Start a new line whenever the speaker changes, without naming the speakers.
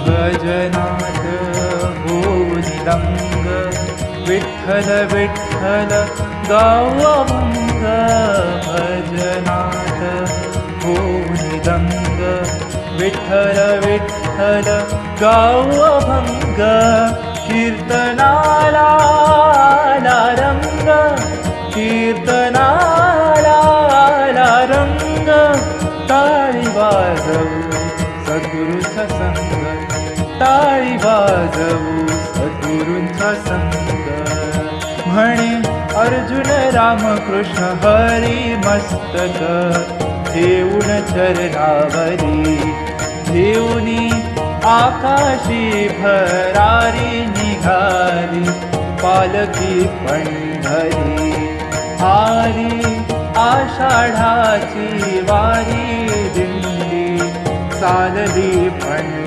भजनात होऊनी दंग, विठ्ठल विठ्ठल गाऊ अभंग. भजनात होऊनी दंग, विठ्ठल विठ्ठल गाऊ अभंग. कीर्तनाला आला रंग, कीर्तनाला आला रंग. टाळी वाजवू सद्गुरूंचा संग, टाळी वाजवू सद्गुरूंचा संग. म्हणे अर्जुन रामकृष्ण हरी मस्तक, ठेवून चरणावरी. ठेवूनी आकाशी भरारी निघाली, पालखी पंढरी. आली आषाढाची वारी दिंडी, चालली पंढरी.